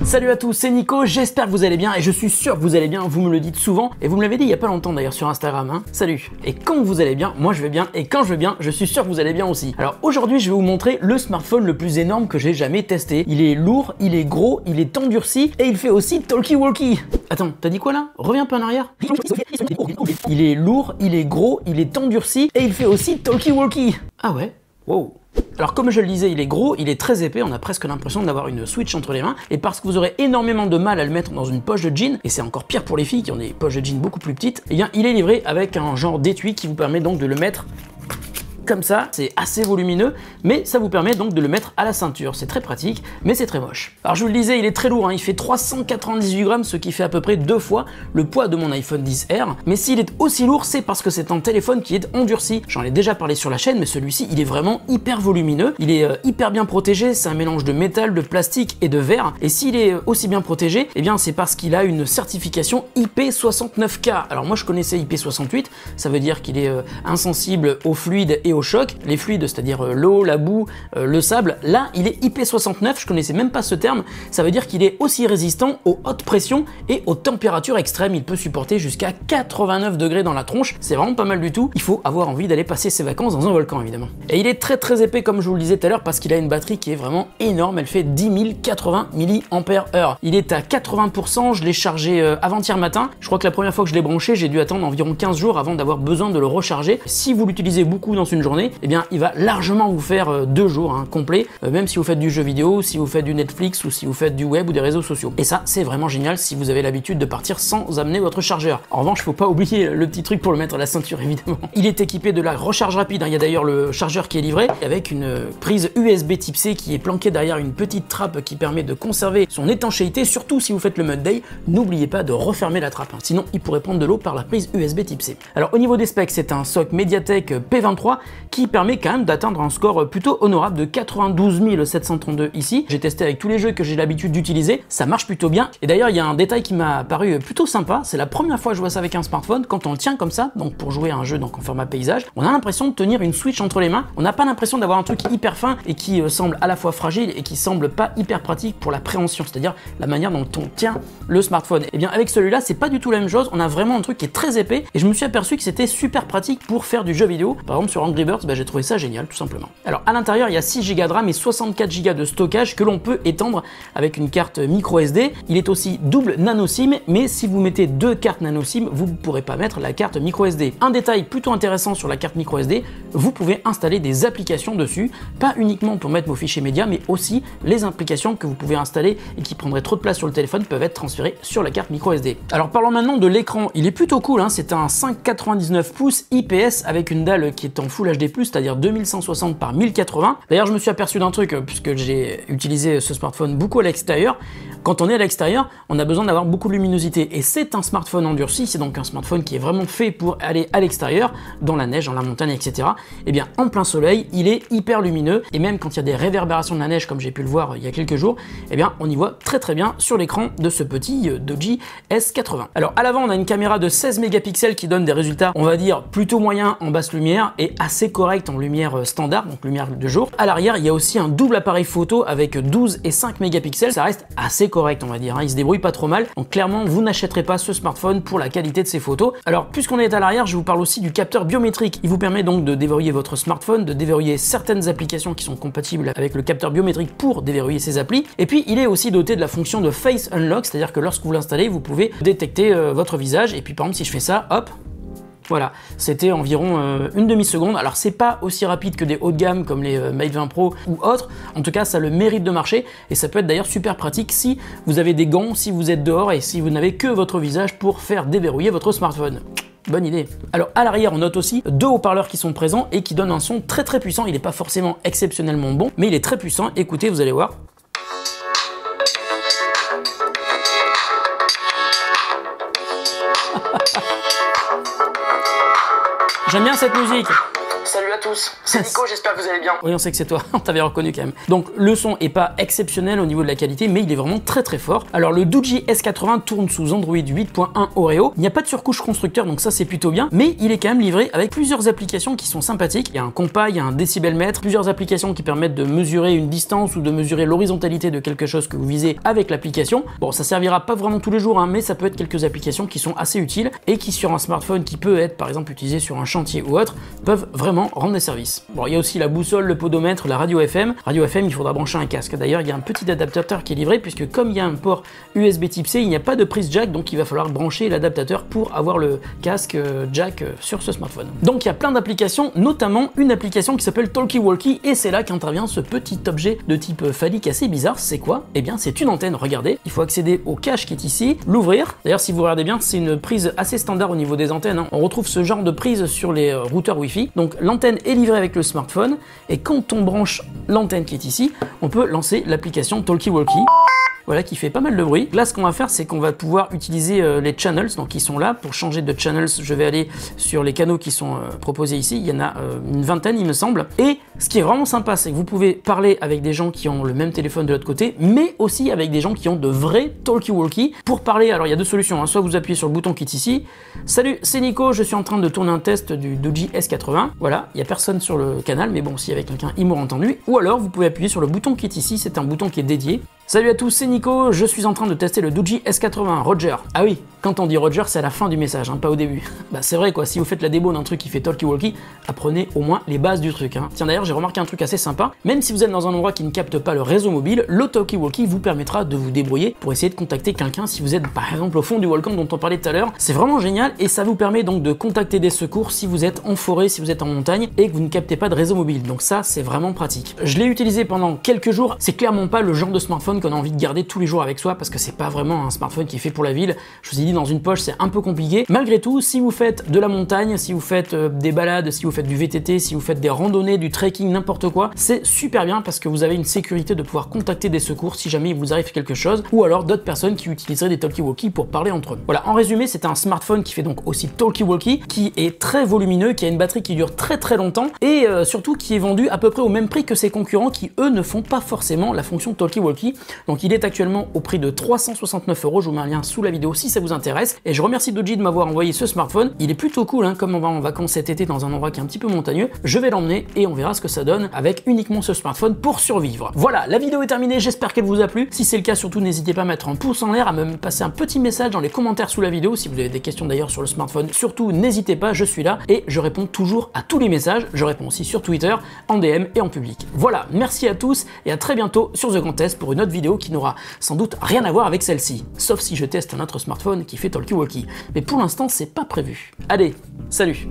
Salut à tous, c'est Nico, j'espère que vous allez bien et je suis sûr que vous allez bien, vous me le dites souvent et vous me l'avez dit il y a pas longtemps d'ailleurs sur Instagram, hein. Salut. Et quand vous allez bien, moi je vais bien et quand je vais bien, je suis sûr que vous allez bien aussi. Alors aujourd'hui je vais vous montrer le smartphone le plus énorme que j'ai jamais testé. Il est lourd, il est gros, il est endurci et il fait aussi talkie-walkie. Attends, t'as dit quoi là? Reviens un peu en arrière. Il est lourd, il est gros, il est endurci et il fait aussi talkie-walkie. Ah ouais? Wow. Alors comme je le disais, il est gros, il est très épais, on a presque l'impression d'avoir une Switch entre les mains, et parce que vous aurez énormément de mal à le mettre dans une poche de jean, et c'est encore pire pour les filles qui ont des poches de jean beaucoup plus petites, et bien il est livré avec un genre d'étui qui vous permet donc de le mettre comme ça, c'est assez volumineux, mais ça vous permet donc de le mettre à la ceinture. C'est très pratique, mais c'est très moche. Alors je vous le disais, il est très lourd, hein, il fait 398 grammes, ce qui fait à peu près 2 fois le poids de mon iPhone XR. Mais s'il est aussi lourd, c'est parce que c'est un téléphone qui est endurci. J'en ai déjà parlé sur la chaîne, mais celui-ci, il est vraiment hyper volumineux. Il est hyper bien protégé, c'est un mélange de métal, de plastique et de verre. Et s'il est aussi bien protégé, eh bien c'est parce qu'il a une certification IP69K. Alors moi je connaissais IP68, ça veut dire qu'il est insensible aux fluides et au choc, les fluides, c'est-à-dire l'eau, la boue, le sable. Là, il est IP69, je connaissais même pas ce terme. Ça veut dire qu'il est aussi résistant aux hautes pressions et aux températures extrêmes. Il peut supporter jusqu'à 89 degrés dans la tronche. C'est vraiment pas mal du tout. Il faut avoir envie d'aller passer ses vacances dans un volcan, évidemment. Et il est très épais, comme je vous le disais tout à l'heure, parce qu'il a une batterie qui est vraiment énorme. Elle fait 10 080 mAh. Il est à 80%. Je l'ai chargé avant-hier matin. Je crois que la première fois que je l'ai branché, j'ai dû attendre environ 15 jours avant d'avoir besoin de le recharger. Si vous l'utilisez beaucoup dans une journée, eh bien il va largement vous faire 2 jours complets, même si vous faites du jeu vidéo, si vous faites du Netflix ou si vous faites du web ou des réseaux sociaux. Et ça, c'est vraiment génial si vous avez l'habitude de partir sans amener votre chargeur. En revanche, faut pas oublier le petit truc pour le mettre à la ceinture, évidemment. Il est équipé de la recharge rapide, hein. Il y a d'ailleurs le chargeur qui est livré avec une prise USB type C qui est planquée derrière une petite trappe qui permet de conserver son étanchéité. Surtout si vous faites le mud day, n'oubliez pas de refermer la trappe, hein. Sinon il pourrait prendre de l'eau par la prise USB type C. Alors au niveau des specs, c'est un SoC Mediatek P23 qui permet quand même d'atteindre un score plutôt honorable de 92 732 ici. J'ai testé avec tous les jeux que j'ai l'habitude d'utiliser, ça marche plutôt bien. Et d'ailleurs, il y a un détail qui m'a paru plutôt sympa, c'est la première fois que je vois ça avec un smartphone, quand on le tient comme ça, donc pour jouer à un jeu donc en format paysage, on a l'impression de tenir une Switch entre les mains, on n'a pas l'impression d'avoir un truc hyper fin et qui semble à la fois fragile et qui semble pas hyper pratique pour la préhension, c'est-à-dire la manière dont on tient le smartphone. Et bien avec celui-là, c'est pas du tout la même chose, on a vraiment un truc qui est très épais et je me suis aperçu que c'était super pratique pour faire du jeu vidéo. Par exemple sur Angry Birds, j'ai trouvé ça génial tout simplement. Alors à l'intérieur il y a 6 Go de RAM et 64 Go de stockage que l'on peut étendre avec une carte micro SD. Il est aussi double nano SIM, mais si vous mettez 2 cartes nano SIM, vous ne pourrez pas mettre la carte micro SD. Un détail plutôt intéressant sur la carte micro SD, vous pouvez installer des applications dessus, pas uniquement pour mettre vos fichiers médias, mais aussi les applications que vous pouvez installer et qui prendraient trop de place sur le téléphone peuvent être transférées sur la carte micro SD. Alors parlons maintenant de l'écran, il est plutôt cool, hein. C'est un 5,99 pouces IPS avec une dalle qui est en Full HD+, c'est-à-dire 2160 par 1080. D'ailleurs, je me suis aperçu d'un truc, puisque j'ai utilisé ce smartphone beaucoup à l'extérieur. Quand on est à l'extérieur, on a besoin d'avoir beaucoup de luminosité. Et c'est un smartphone endurci, c'est donc un smartphone qui est vraiment fait pour aller à l'extérieur, dans la neige, dans la montagne, etc. Et bien, en plein soleil, il est hyper lumineux. Et même quand il y a des réverbérations de la neige, comme j'ai pu le voir il y a quelques jours, eh bien, on y voit très bien sur l'écran de ce petit Doji S80. Alors, à l'avant, on a une caméra de 16 mégapixels qui donne des résultats, on va dire, plutôt moyens en basse lumière et assez corrects en lumière standard, donc lumière de jour. À l'arrière, il y a aussi un double appareil photo avec 12 et 5 mégapixels. Ça reste assez correct, on va dire, hein. Il se débrouille pas trop mal. Donc clairement, vous n'achèterez pas ce smartphone pour la qualité de ses photos. Alors, puisqu'on est à l'arrière, je vous parle aussi du capteur biométrique. Il vous permet donc de déverrouiller votre smartphone, de déverrouiller certaines applications qui sont compatibles avec le capteur biométrique pour déverrouiller ces applis. Et puis, il est aussi doté de la fonction de Face Unlock, c'est-à-dire que lorsque vous l'installez, vous pouvez détecter votre visage. Et puis, par exemple, si je fais ça, hop, voilà, c'était environ une demi-seconde. Alors c'est pas aussi rapide que des hauts de gamme comme les Mate 20 Pro ou autres. En tout cas, ça a le mérite de marcher et ça peut être d'ailleurs super pratique si vous avez des gants, si vous êtes dehors et si vous n'avez que votre visage pour faire déverrouiller votre smartphone. Bonne idée. Alors à l'arrière, on note aussi 2 haut-parleurs qui sont présents et qui donnent un son très puissant. Il n'est pas forcément exceptionnellement bon, mais il est très puissant. Écoutez, vous allez voir. J'aime bien cette musique. Salut à tous, c'est Nico, j'espère que vous allez bien. Oui, on sait que c'est toi, on t'avait reconnu quand même. Donc le son est pas exceptionnel au niveau de la qualité, mais il est vraiment très très fort. Alors le Doogee S80 tourne sous Android 8.1 Oreo. Il n'y a pas de surcouche constructeur, donc ça c'est plutôt bien, mais il est quand même livré avec plusieurs applications qui sont sympathiques. Il y a un compas, il y a un décibelmètre, plusieurs applications qui permettent de mesurer une distance ou de mesurer l'horizontalité de quelque chose que vous visez avec l'application. Bon, ça servira pas vraiment tous les jours, hein, mais ça peut être quelques applications qui sont assez utiles et qui sur un smartphone qui peut être par exemple utilisé sur un chantier ou autre, peuvent vraiment rendre des services. Bon, il y a aussi la boussole, le podomètre, la radio FM. Radio FM, il faudra brancher un casque. D'ailleurs, il y a un petit adaptateur qui est livré puisque comme il y a un port USB Type C, il n'y a pas de prise jack, donc il va falloir brancher l'adaptateur pour avoir le casque jack sur ce smartphone. Donc il y a plein d'applications, notamment une application qui s'appelle Talkie Walkie, et c'est là qu'intervient ce petit objet de type phallique assez bizarre. C'est quoi? Eh bien, c'est une antenne. Regardez, il faut accéder au cache qui est ici, l'ouvrir. D'ailleurs, si vous regardez bien, c'est une prise assez standard au niveau des antennes, hein. On retrouve ce genre de prise sur les routeurs Wi-Fi. Donc l'antenne est livrée avec le smartphone, et quand on branche l'antenne qui est ici, on peut lancer l'application Talkie Walkie. Voilà, qui fait pas mal de bruit. Là, ce qu'on va faire, c'est qu'on va pouvoir utiliser les channels, donc qui sont là. Pour changer de channels, je vais aller sur les canaux qui sont proposés ici. Il y en a une vingtaine, il me semble. Et ce qui est vraiment sympa, c'est que vous pouvez parler avec des gens qui ont le même téléphone de l'autre côté, mais aussi avec des gens qui ont de vrais talkie-walkie. Pour parler, alors il y a deux solutions, hein. Soit vous appuyez sur le bouton qui est ici. Salut, c'est Nico, je suis en train de tourner un test du Doogee S80. Voilà, il n'y a personne sur le canal, mais bon, s'il y avait quelqu'un, il m'aurait entendu. Ou alors, vous pouvez appuyer sur le bouton qui est ici. C'est un bouton qui est dédié. Salut à tous, c'est Nico, je suis en train de tester le Doogee S80, Roger. Ah oui, quand on dit Roger, c'est à la fin du message, hein, pas au début. Bah c'est vrai quoi, si vous faites la démo d'un truc qui fait talkie-walkie, apprenez au moins les bases du truc, hein. Tiens d'ailleurs, j'ai remarqué un truc assez sympa, même si vous êtes dans un endroit qui ne capte pas le réseau mobile, le talkie-walkie vous permettra de vous débrouiller pour essayer de contacter quelqu'un si vous êtes par exemple au fond du volcan dont on parlait tout à l'heure. C'est vraiment génial et ça vous permet donc de contacter des secours si vous êtes en forêt, si vous êtes en montagne et que vous ne captez pas de réseau mobile. Donc ça, c'est vraiment pratique. Je l'ai utilisé pendant quelques jours, c'est clairement pas le genre de smartphone qu'on a envie de garder tous les jours avec soi parce que c'est pas vraiment un smartphone qui est fait pour la ville. Je vous ai dit, dans une poche c'est un peu compliqué. Malgré tout, si vous faites de la montagne, si vous faites des balades, si vous faites du VTT, si vous faites des randonnées, du trekking, n'importe quoi, c'est super bien parce que vous avez une sécurité de pouvoir contacter des secours si jamais il vous arrive quelque chose, ou alors d'autres personnes qui utiliseraient des talkie-walkie pour parler entre eux. Voilà, en résumé, c'est un smartphone qui fait donc aussi talkie-walkie, qui est très volumineux, qui a une batterie qui dure très très longtemps et surtout qui est vendu à peu près au même prix que ses concurrents qui eux ne font pas forcément la fonction talkie-walkie. Donc il est actuellement au prix de 369 €. Je vous mets un lien sous la vidéo si ça vous intéresse. Et je remercie Doogee de m'avoir envoyé ce smartphone. Il est plutôt cool, hein, comme on va en vacances cet été dans un endroit qui est un petit peu montagneux. Je vais l'emmener et on verra ce que ça donne avec uniquement ce smartphone pour survivre. Voilà, la vidéo est terminée. J'espère qu'elle vous a plu. Si c'est le cas, surtout n'hésitez pas à mettre un pouce en l'air, à me passer un petit message dans les commentaires sous la vidéo. Si vous avez des questions d'ailleurs sur le smartphone, surtout n'hésitez pas, je suis là et je réponds toujours à tous les messages. Je réponds aussi sur Twitter, en DM et en public. Voilà, merci à tous et à très bientôt sur The Grand Test pour une autre vidéo qui n'aura sans doute rien à voir avec celle-ci, sauf si je teste un autre smartphone qui fait talkie-walkie. Mais pour l'instant, c'est pas prévu. Allez, salut!